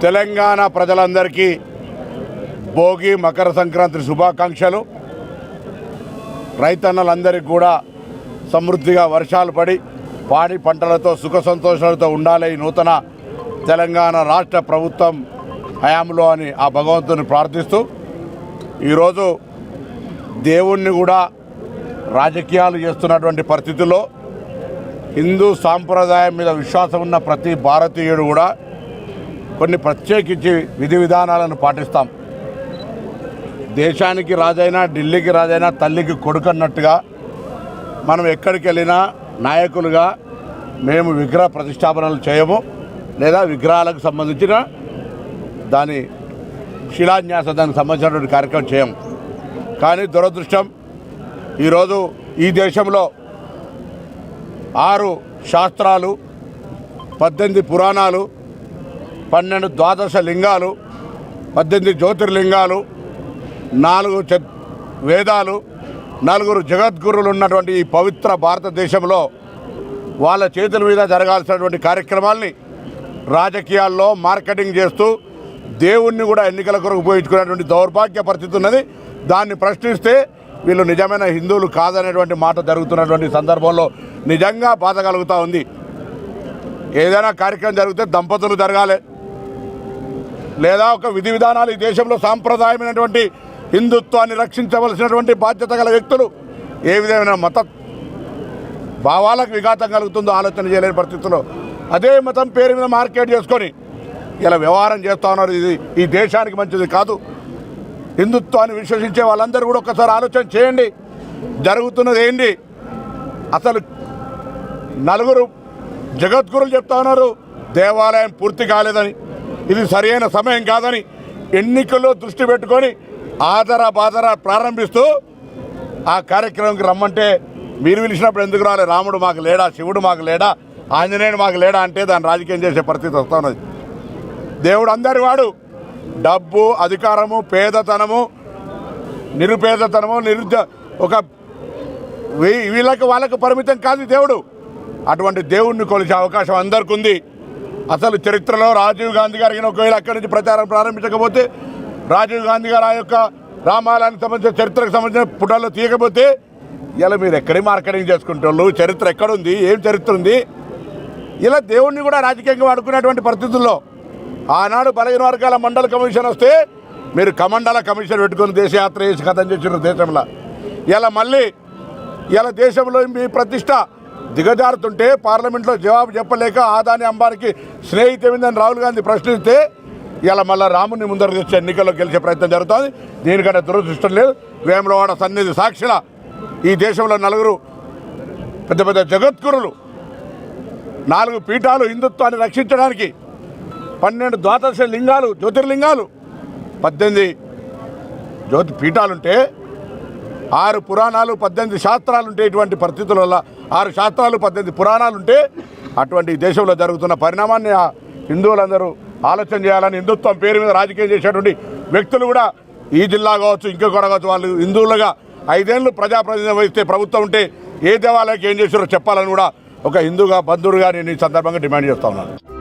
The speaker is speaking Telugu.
తెలంగాణ ప్రజలందరికీ భోగి మకర సంక్రాంతి శుభాకాంక్షలు. రైతన్నలందరికీ కూడా సమృద్ధిగా వర్షాలు పడి పాడి పంటలతో సుఖ సంతోషాలతో ఉండాలి ఈ నూతన తెలంగాణ రాష్ట్ర ప్రభుత్వం హయాంలో అని ఆ భగవంతుని ప్రార్థిస్తూ ఈరోజు దేవుణ్ణి కూడా రాజకీయాలు చేస్తున్నటువంటి పరిస్థితుల్లో హిందూ సాంప్రదాయం మీద విశ్వాసం ఉన్న ప్రతి భారతీయుడు కూడా కొన్ని ప్రత్యేకించి విధి విధానాలను పాటిస్తాం. దేశానికి రాజైనా ఢిల్లీకి రాజైనా తల్లికి కొడుకు అన్నట్టుగా మనం ఎక్కడికి వెళ్ళినా నాయకులుగా మేము విగ్రహ ప్రతిష్టాపనలు చేయము, లేదా విగ్రహాలకు సంబంధించిన దాని శిలాన్యాసం దానికి సంబంధించినటువంటి కార్యక్రమం చేయము. కానీ దురదృష్టం ఈరోజు ఈ దేశంలో 6 శాస్త్రాలు, 18 పురాణాలు, 12 ద్వాదశ లింగాలు, 18 జ్యోతిర్లింగాలు, 4 వేదాలు, 4 జగద్గురులు ఉన్నటువంటి ఈ పవిత్ర భారతదేశంలో వాళ్ళ చేతుల మీద జరగాల్సినటువంటి కార్యక్రమాల్ని రాజకీయాల్లో మార్కెటింగ్ చేస్తూ దేవుణ్ణి కూడా ఎన్నికల కొరకు ఉపయోగించుకునేటువంటి దౌర్భాగ్య పరిస్థితి ఉన్నది. దాన్ని ప్రశ్నిస్తే వీళ్ళు నిజమైన హిందువులు కాదనేటువంటి మాట జరుగుతున్నటువంటి సందర్భంలో నిజంగా బాధ కలుగుతూ ఉంది. ఏదైనా కార్యక్రమం జరిగితే దంపతులు జరగాలి, లేదా ఒక విధి విధానాలు ఈ దేశంలో సాంప్రదాయమైనటువంటి హిందుత్వాన్ని రక్షించవలసినటువంటి బాధ్యత గల వ్యక్తులు ఏ విధమైన మత భావాలకు విఘాతం కలుగుతుందో ఆలోచన చేయలేని పరిస్థితుల్లో అదే మతం పేరు మీద మార్కెట్ చేసుకొని ఇలా వ్యవహారం చేస్తూ ఉన్నారు. ఇది ఈ దేశానికి మంచిది కాదు. హిందుత్వాన్ని విశ్వసించే వాళ్ళందరూ కూడా ఒకసారి ఆలోచన చేయండి. జరుగుతున్నది ఏంటి? అసలు 4 జగద్గురులు చెప్తా ఉన్నారు దేవాలయం పూర్తి కాలేదని, ఇది సరైన సమయం కాదని, ఎన్నికల్లో దృష్టి పెట్టుకొని ఆదర బాదర ప్రారంభిస్తూ ఆ కార్యక్రమంకి రమ్మంటే మీరు పిలిచినప్పుడు ఎందుకు రాలే? రాముడు మాకు లేడా, శివుడు మాకు లేడా, ఆంజనేయుడు మాకు లేడా అంటే దాన్ని రాజకీయం చేసే పరిస్థితి వస్తూ ఉన్నది. దేవుడు అందరి వాడు. డబ్బు, అధికారము, పేదతనము, నిరుపేదతనము, ఒక వీళ్ళకి వాళ్ళకు పరిమితం కాదు దేవుడు. అటువంటి దేవుణ్ణి కొలిచే అవకాశం అందరికీ ఉంది. అసలు చరిత్రలో రాజీవ్ గాంధీ గారికి ఒకవేళ అక్కడి నుంచి ప్రచారం ప్రారంభించకపోతే, రాజీవ్ గాంధీ గారు ఆ యొక్క రామాలయానికి సంబంధించిన చరిత్రకు సంబంధించిన పుటల్లో తీయకపోతే ఇలా మీరు ఎక్కడి మార్కెటింగ్ చేసుకుంటారు? చరిత్ర ఎక్కడుంది? ఏం చరిత్ర ఉంది? ఇలా దేవుణ్ణి కూడా రాజకీయంగా వాడుకునేటువంటి పరిస్థితుల్లో ఆనాడు బలహీన వర్గాల మండల కమిషన్ వస్తే మీరు కమండల కమిషన్ పెట్టుకుని దేశయాత్ర చేసి కథం చేసిన దేశంలో ఇలా మళ్ళీ ఇలా దేశంలో మీ ప్రతిష్ట దిగజారుతుంటే పార్లమెంట్లో జవాబు చెప్పలేక ఆదాని అంబానికి స్నేహితమైందని రాహుల్ గాంధీ ప్రశ్నిస్తే ఇలా మళ్ళీ రాముని ముందర తెచ్చే ఎన్నికల్లో గెలిచే ప్రయత్నం జరుగుతుంది. దీనికంటే దురదృష్టం లేదు. వేములవాడ సన్నిధి సాక్షిల ఈ దేశంలో 4 పెద్ద పెద్ద జగద్గురులు, 4 పీఠాలు హిందుత్వాన్ని రక్షించడానికి, 12 ద్వాదశ లింగాలు, జ్యోతిర్లింగాలు, 18 జ్యోతి పీఠాలుంటే 6 పురాణాలు, 18 శాస్త్రాలు ఉంటే ఇటువంటి పరిస్థితుల వల్ల 6 శాస్త్రాలు, 18 పురాణాలు ఉంటే అటువంటి దేశంలో జరుగుతున్న పరిణామాన్ని హిందువులందరూ ఆలోచన చేయాలని, హిందుత్వం పేరు మీద రాజకీయం చేసేటువంటి వ్యక్తులు కూడా ఈ జిల్లా కావచ్చు, ఇంకొకటి కావచ్చు, వాళ్ళు హిందువులుగా 5 ఏళ్ళు ప్రజాప్రతినిధి వహిస్తే ప్రభుత్వం ఉంటే ఏ దేవాలయానికి ఏం చేశారో చెప్పాలని కూడా ఒక హిందూగా బంధువుగా నేను ఈ సందర్భంగా డిమాండ్ చేస్తా ఉన్నాను.